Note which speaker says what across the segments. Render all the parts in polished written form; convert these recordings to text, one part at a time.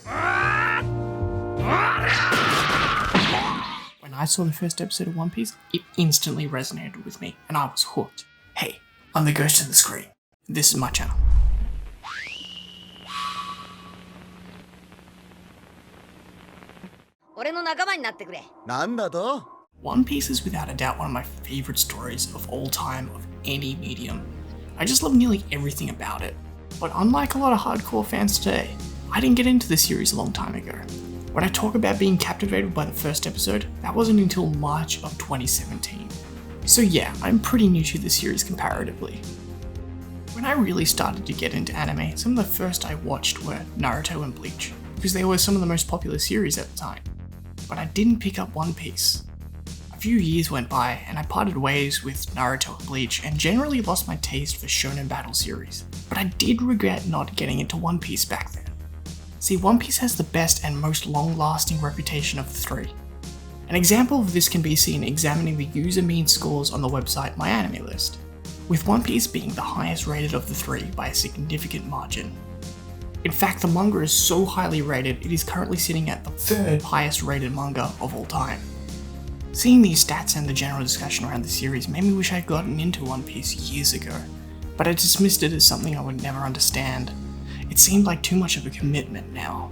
Speaker 1: When I saw the first episode of One Piece, it instantly resonated with me, and I was hooked. Hey, I'm the ghost of the screen. This is my channel. One Piece is without a doubt one of my favourite stories of all time of any medium. I just love nearly everything about it. But unlike a lot of hardcore fans today, I didn't get into the series a long time ago. When I talk about being captivated by the first episode, that wasn't until March of 2017. So yeah, I'm pretty new to the series comparatively. When I really started to get into anime, some of the first I watched were Naruto and Bleach, because they were some of the most popular series at the time. But I didn't pick up One Piece. A few years went by and I parted ways with Naruto and Bleach and generally lost my taste for shonen battle series, but I did regret not getting into One Piece back then. See, One Piece has the best and most long-lasting reputation of the three. An example of this can be seen examining the user mean scores on the website MyAnimeList, with One Piece being the highest rated of the three by a significant margin. In fact, the manga is so highly rated, it is currently sitting at the third highest rated manga of all time. Seeing these stats and the general discussion around the series made me wish I'd gotten into One Piece years ago, but I dismissed it as something I would never understand. It seemed like too much of a commitment now.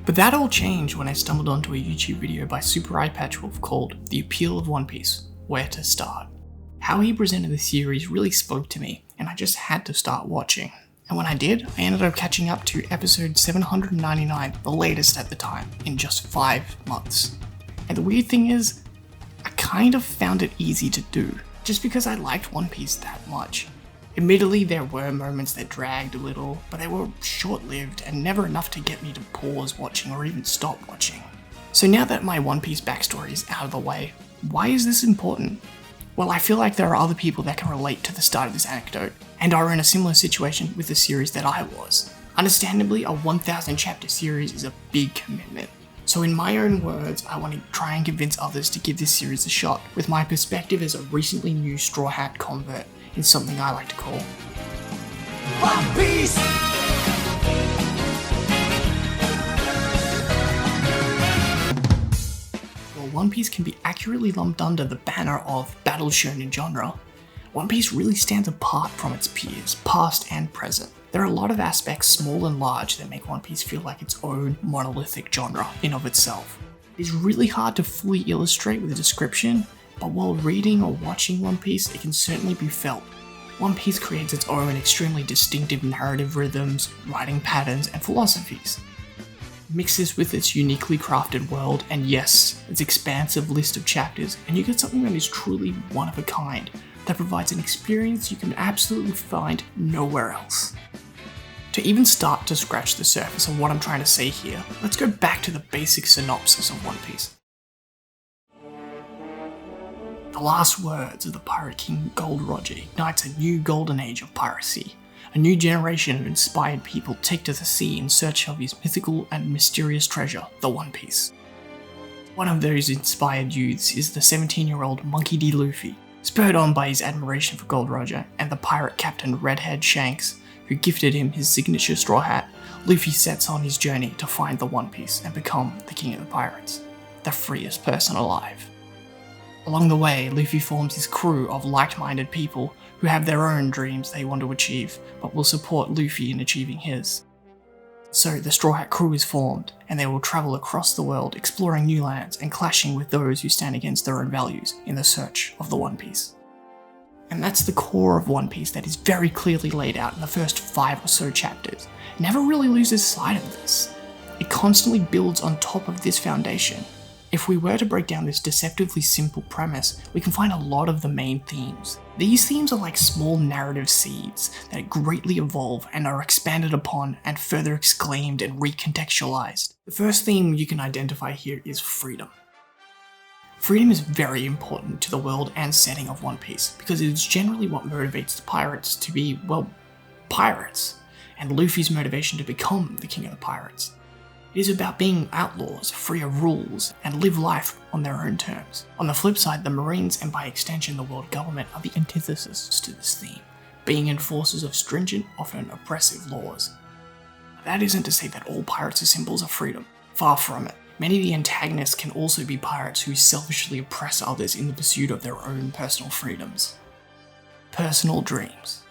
Speaker 1: But that all changed when I stumbled onto a YouTube video by Super Eye Patch Wolf called The Appeal of One Piece, Where to Start. How he presented the series really spoke to me, and I just had to start watching. And when I did, I ended up catching up to episode 799, the latest at the time, in just 5 months. And the weird thing is, I kind of found it easy to do, just because I liked One Piece that much. Admittedly, there were moments that dragged a little, but they were short-lived and never enough to get me to pause watching or even stop watching. So now that my One Piece backstory is out of the way, why is this important? Well, I feel like there are other people that can relate to the start of this anecdote, and are in a similar situation with the series that I was. Understandably, a 1,000 chapter series is a big commitment. So in my own words, I want to try and convince others to give this series a shot, with my perspective as a recently new Straw Hat convert in something I like to call One Piece! While One Piece can be accurately lumped under the banner of battle shonen genre, One Piece really stands apart from its peers, past and present. There are a lot of aspects, small and large, that make One Piece feel like its own monolithic genre in of itself. It is really hard to fully illustrate with a description, but while reading or watching One Piece, it can certainly be felt. One Piece creates its own extremely distinctive narrative rhythms, writing patterns, and philosophies. Mix this with its uniquely crafted world, and yes, its expansive list of chapters, and you get something that is truly one of a kind, that provides an experience you can absolutely find nowhere else. To even start to scratch the surface of what I'm trying to say here, let's go back to the basic synopsis of One Piece. The last words of the Pirate King Gold Roger ignites a new golden age of piracy. A new generation of inspired people take to the sea in search of his mythical and mysterious treasure, the One Piece. One of those inspired youths is the 17-year-old Monkey D. Luffy, spurred on by his admiration for Gold Roger and the pirate captain Redhead Shanks, who gifted him his signature straw hat. Luffy sets on his journey to find the One Piece and become the king of the pirates, the freest person alive. Along the way, Luffy forms his crew of like-minded people who have their own dreams they want to achieve, but will support Luffy in achieving his. So the Straw Hat crew is formed, and they will travel across the world exploring new lands and clashing with those who stand against their own values in the search of the One Piece. And that's the core of One Piece that is very clearly laid out in the first 5 or so chapters. It never really loses sight of this. It constantly builds on top of this foundation. If we were to break down this deceptively simple premise, we can find a lot of the main themes. These themes are like small narrative seeds that greatly evolve and are expanded upon and further exclaimed and recontextualized. The first theme you can identify here is freedom. Freedom is very important to the world and setting of One Piece, because it is generally what motivates the pirates to be, well, pirates, and Luffy's motivation to become the king of the pirates. It is about being outlaws, free of rules, and live life on their own terms. On the flip side, the Marines, and by extension the world government, are the antithesis to this theme, being enforcers of stringent, often oppressive laws. That isn't to say that all pirates are symbols of freedom. Far from it. Many of the antagonists can also be pirates who selfishly oppress others in the pursuit of their own personal freedoms. Personal dreams.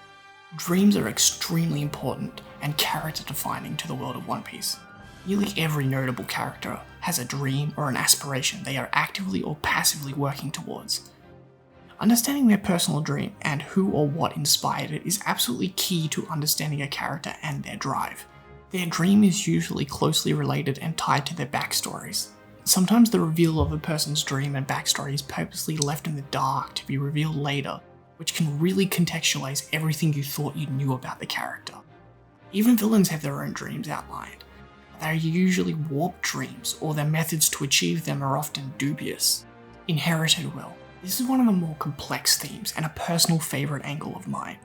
Speaker 1: Dreams are extremely important and character defining to the world of One Piece. Nearly every notable character has a dream or an aspiration they are actively or passively working towards. Understanding their personal dream and who or what inspired it is absolutely key to understanding a character and their drive. Their dream is usually closely related and tied to their backstories. Sometimes the reveal of a person's dream and backstory is purposely left in the dark to be revealed later, which can really contextualize everything you thought you knew about the character. Even villains have their own dreams outlined. They are usually warped dreams, or their methods to achieve them are often dubious. Inherited will. This is one of the more complex themes and a personal favourite angle of mine.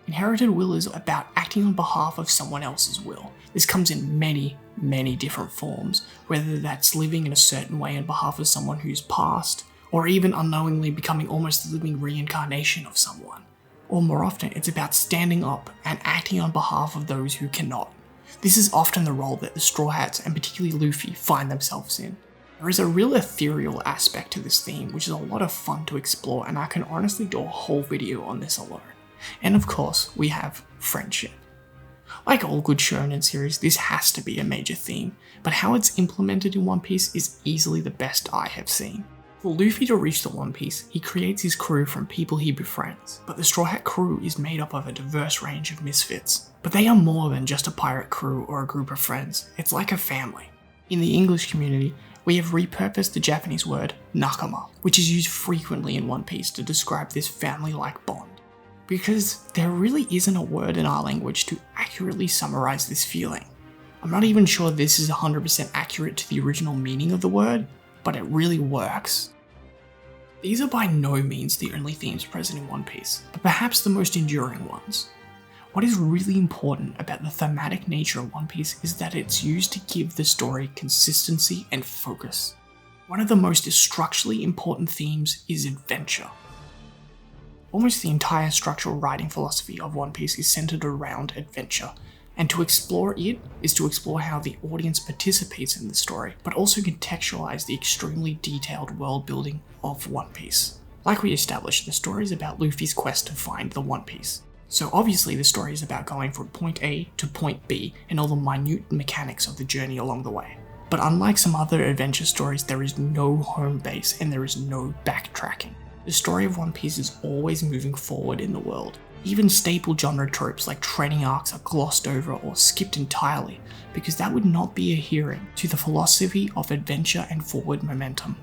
Speaker 1: Inherited will is about acting on behalf of someone else's will. This comes in many different forms, whether that's living in a certain way on behalf of someone who's passed, or even unknowingly becoming almost the living reincarnation of someone. Or more often, it's about standing up and acting on behalf of those who cannot. This is often the role that the Straw Hats, and particularly Luffy, find themselves in. There is a real ethereal aspect to this theme, which is a lot of fun to explore, and I can honestly do a whole video on this alone. And of course, we have friendship. Like all good shonen series, this has to be a major theme, but how it's implemented in One Piece is easily the best I have seen. For Luffy to reach the One Piece, he creates his crew from people he befriends, but the Straw Hat crew is made up of a diverse range of misfits. But they are more than just a pirate crew or a group of friends, it's like a family. In the English community, we have repurposed the Japanese word nakama, which is used frequently in One Piece to describe this family-like bond. Because there really isn't a word in our language to accurately summarize this feeling. I'm not even sure this is 100% accurate to the original meaning of the word, but it really works. These are by no means the only themes present in One Piece, but perhaps the most enduring ones. What is really important about the thematic nature of One Piece is that it's used to give the story consistency and focus. One of the most structurally important themes is adventure. Almost the entire structural writing philosophy of One Piece is centered around adventure, and to explore it is to explore how the audience participates in the story, but also contextualize the extremely detailed world building of One Piece. Like we established, the story is about Luffy's quest to find the One Piece. So obviously the story is about going from point A to point B and all the minute mechanics of the journey along the way. But unlike some other adventure stories, there is no home base and there is no backtracking. The story of One Piece is always moving forward in the world. Even staple genre tropes like training arcs are glossed over or skipped entirely, because that would not be adhering to the philosophy of adventure and forward momentum.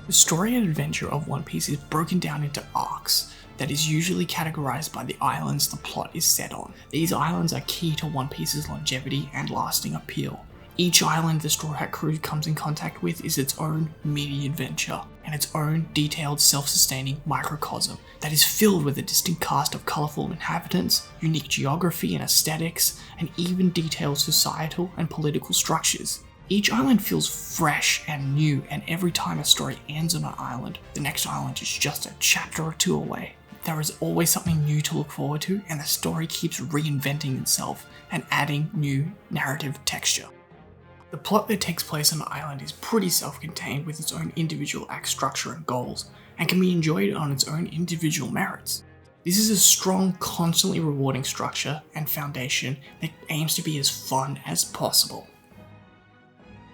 Speaker 1: The story and adventure of One Piece is broken down into arcs that is usually categorized by the islands the plot is set on. These islands are key to One Piece's longevity and lasting appeal. Each island the Straw Hat crew comes in contact with is its own meaty adventure, and its own detailed self-sustaining microcosm that is filled with a distinct cast of colourful inhabitants, unique geography and aesthetics, and even detailed societal and political structures. Each island feels fresh and new, and every time a story ends on an island, the next island is just a chapter or two away. There is always something new to look forward to, and the story keeps reinventing itself and adding new narrative texture. The plot that takes place on the island is pretty self-contained with its own individual act structure and goals, and can be enjoyed on its own individual merits. This is a strong, constantly rewarding structure and foundation that aims to be as fun as possible.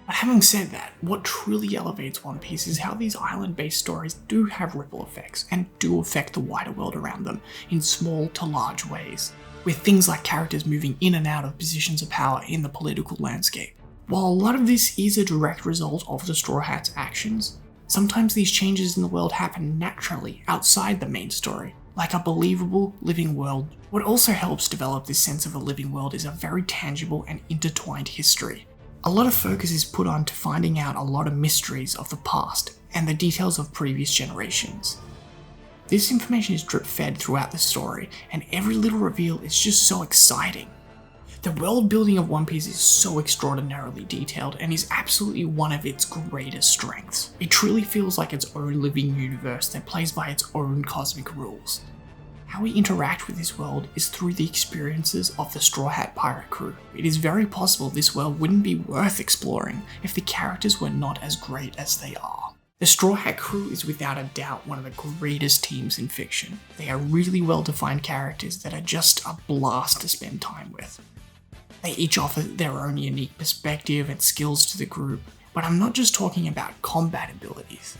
Speaker 1: But having said that, what truly elevates One Piece is how these island-based stories do have ripple effects and do affect the wider world around them in small to large ways, with things like characters moving in and out of positions of power in the political landscape. While a lot of this is a direct result of the Straw Hats' actions, sometimes these changes in the world happen naturally outside the main story, like a believable living world. What also helps develop this sense of a living world is a very tangible and intertwined history. A lot of focus is put on to finding out a lot of mysteries of the past and the details of previous generations. This information is drip-fed throughout the story, and every little reveal is just so exciting. The world building of One Piece is so extraordinarily detailed and is absolutely one of its greatest strengths. It truly feels like its own living universe that plays by its own cosmic rules. How we interact with this world is through the experiences of the Straw Hat pirate crew. It is very possible this world wouldn't be worth exploring if the characters were not as great as they are. The Straw Hat crew is without a doubt one of the greatest teams in fiction. They are really well defined characters that are just a blast to spend time with. They each offer their own unique perspective and skills to the group, but I'm not just talking about combat abilities.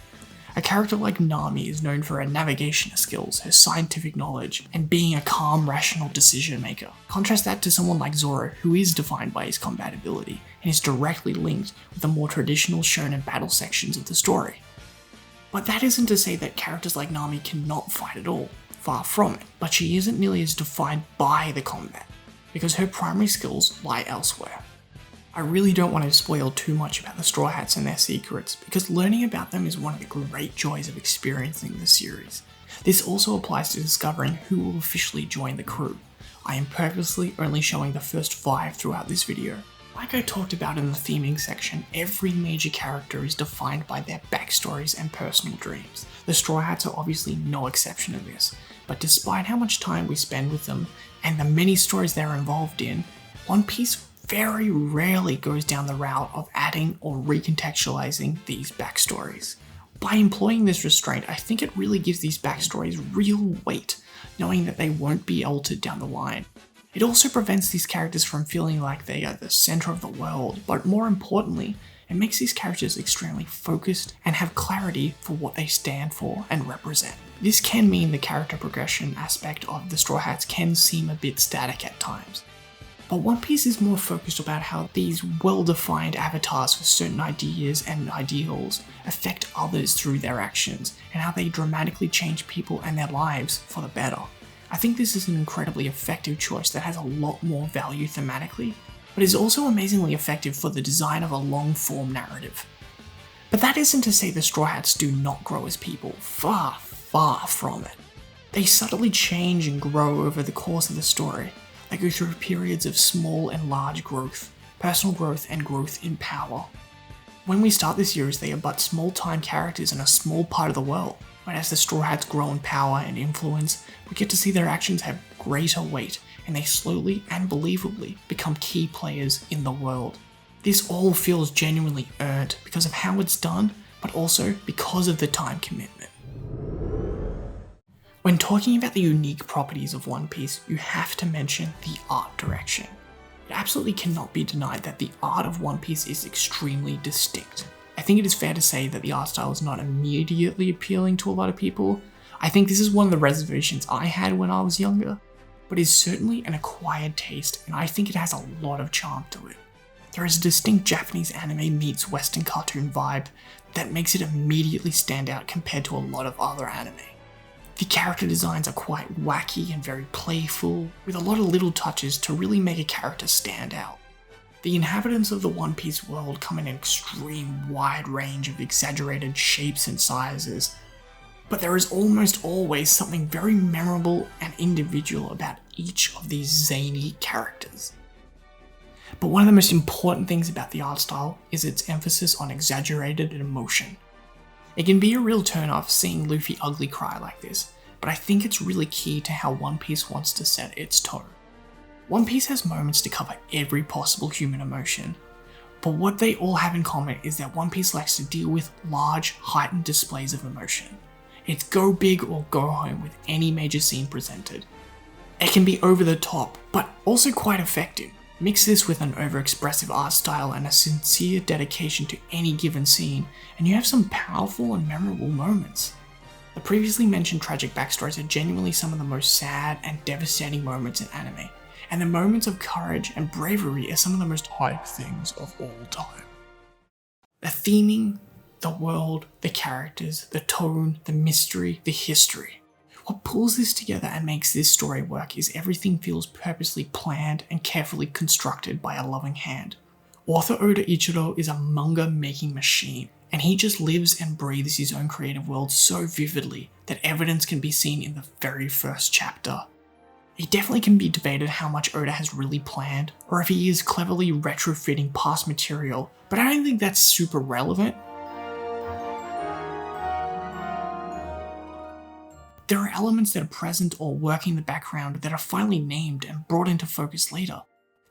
Speaker 1: A character like Nami is known for her navigation skills, her scientific knowledge, and being a calm, rational decision maker. Contrast that to someone like Zoro, who is defined by his combat ability, and is directly linked with the more traditional shonen battle sections of the story. But that isn't to say that characters like Nami cannot fight at all, far from it, but she isn't nearly as defined by the combat, because her primary skills lie elsewhere. I really don't want to spoil too much about the Straw Hats and their secrets, because learning about them is one of the great joys of experiencing the series. This also applies to discovering who will officially join the crew. I am purposely only showing the first 5 throughout this video. Like I talked about in the theming section, every major character is defined by their backstories and personal dreams. The Straw Hats are obviously no exception to this, but despite how much time we spend with them and the many stories they're involved in, One Piece very rarely goes down the route of adding or recontextualizing these backstories. By employing this restraint, I think it really gives these backstories real weight, knowing that they won't be altered down the line. It also prevents these characters from feeling like they are the center of the world, but more importantly, it makes these characters extremely focused and have clarity for what they stand for and represent. This can mean the character progression aspect of the Straw Hats can seem a bit static at times. But One Piece is more focused about how these well-defined avatars for certain ideas and ideals affect others through their actions, and how they dramatically change people and their lives for the better. I think this is an incredibly effective choice that has a lot more value thematically, but is also amazingly effective for the design of a long-form narrative. But that isn't to say the Straw Hats do not grow as people, far, far from it. They subtly change and grow over the course of the story. They go through periods of small and large growth, personal growth and growth in power. When we start this series, they are but small-time characters in a small part of the world, but as the Straw Hats grow in power and influence, we get to see their actions have greater weight, and they slowly and believably become key players in the world. This all feels genuinely earned because of how it's done, but also because of the time commitment. When talking about the unique properties of One Piece, you have to mention the art direction. It absolutely cannot be denied that the art of One Piece is extremely distinct. I think it is fair to say that the art style is not immediately appealing to a lot of people. I think this is one of the reservations I had when I was younger, but is certainly an acquired taste, and I think it has a lot of charm to it. There is a distinct Japanese anime meets Western cartoon vibe that makes it immediately stand out compared to a lot of other anime. The character designs are quite wacky and very playful, with a lot of little touches to really make a character stand out. The inhabitants of the One Piece world come in an extreme wide range of exaggerated shapes and sizes, but there is almost always something very memorable and individual about each of these zany characters. But one of the most important things about the art style is its emphasis on exaggerated emotion. It can be a real turn-off seeing Luffy ugly cry like this, but I think it's really key to how One Piece wants to set its tone. One Piece has moments to cover every possible human emotion, but what they all have in common is that One Piece likes to deal with large, heightened displays of emotion. It's go big or go home with any major scene presented. It can be over the top, but also quite effective. Mix this with an overexpressive art style and a sincere dedication to any given scene, and you have some powerful and memorable moments. The previously mentioned tragic backstories are genuinely some of the most sad and devastating moments in anime, and the moments of courage and bravery are some of the most hype things of all time. The theming, the world, the characters, the tone, the mystery, the history. What pulls this together and makes this story work is everything feels purposely planned and carefully constructed by a loving hand. Author Oda Ichiro is a manga-making machine, and he just lives and breathes his own creative world so vividly that evidence can be seen in the very first chapter. It definitely can be debated how much Oda has really planned, or if he is cleverly retrofitting past material, but I don't think that's super relevant. There are elements that are present or working in the background that are finally named and brought into focus later.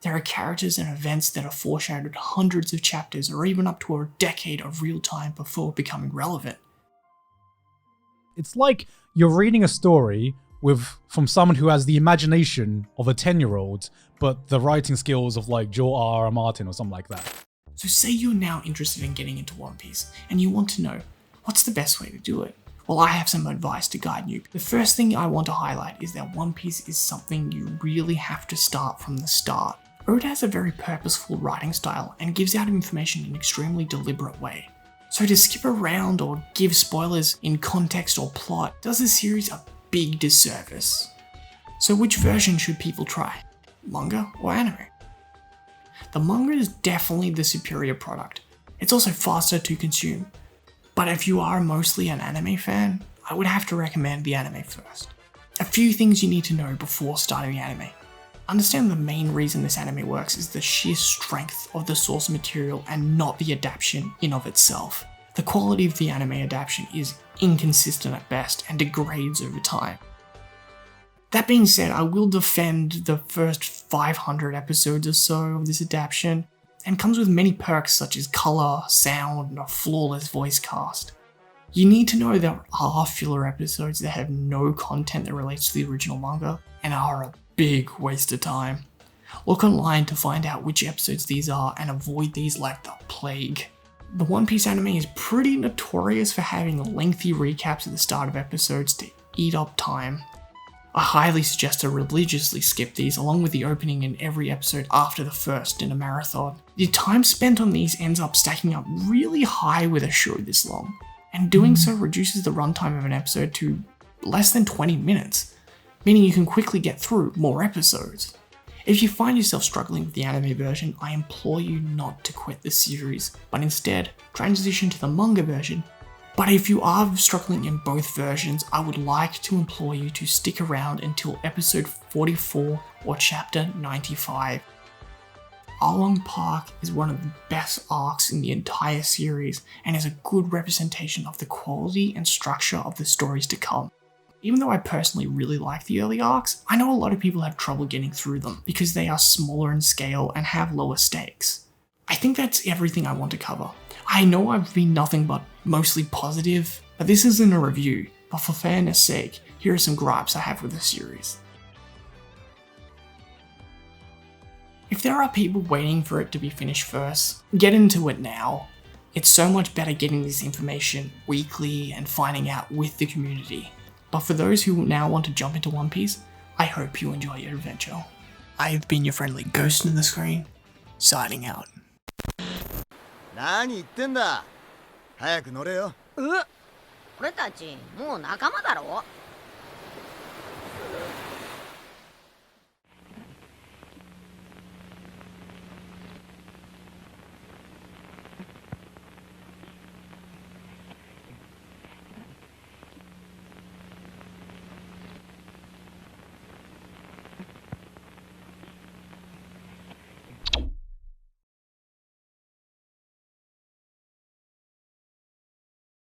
Speaker 1: There are characters and events that are foreshadowed hundreds of chapters or even up to a decade of real time before becoming relevant.
Speaker 2: It's like you're reading a story from someone who has the imagination of a 10-year-old, but the writing skills of like George R.R. Martin or something like that.
Speaker 1: So say you're now interested in getting into One Piece, and you want to know, what's the best way to do it? Well, I have some advice to guide you. The first thing I want to highlight is that One Piece is something you really have to start from the start. Oda has a very purposeful writing style and gives out information in an extremely deliberate way. So to skip around or give spoilers in context or plot does the series a big disservice. So which version should people try? Manga or anime? The manga is definitely the superior product. It's also faster to consume. But if you are mostly an anime fan, I would have to recommend the anime first. A few things you need to know before starting the anime. Understand the main reason this anime works is the sheer strength of the source material and not the adaptation in of itself. The quality of the anime adaptation is inconsistent at best and degrades over time. That being said, I will defend the first 500 episodes or so of this adaptation, and comes with many perks such as colour, sound, and a flawless voice cast. You need to know there are filler episodes that have no content that relates to the original manga, and are a big waste of time. Look online to find out which episodes these are and avoid these like the plague. The One Piece anime is pretty notorious for having lengthy recaps at the start of episodes to eat up time. I highly suggest to religiously skip these along with the opening in every episode after the first in a marathon. The time spent on these ends up stacking up really high with a show this long, and doing so reduces the runtime of an episode to less than 20 minutes, meaning you can quickly get through more episodes. If you find yourself struggling with the anime version, I implore you not to quit the series, but instead transition to the manga version. But if you are struggling in both versions, I would like to implore you to stick around until episode 44 or chapter 95. Arlong Park is one of the best arcs in the entire series and is a good representation of the quality and structure of the stories to come. Even though I personally really like the early arcs, I know a lot of people have trouble getting through them because they are smaller in scale and have lower stakes. I think that's everything I want to cover. I know I've been nothing but mostly positive, but this isn't a review, but for fairness sake, here are some gripes I have with the series. If there are people waiting for it to be finished first, get into it now. It's so much better getting this information weekly and finding out with the community. But for those who now want to jump into One Piece, I hope you enjoy your adventure. I have been your friendly ghost in the screen, signing out.
Speaker 3: 何言ってんだ。早く乗れよ。
Speaker 4: 俺たちもう仲間だろ。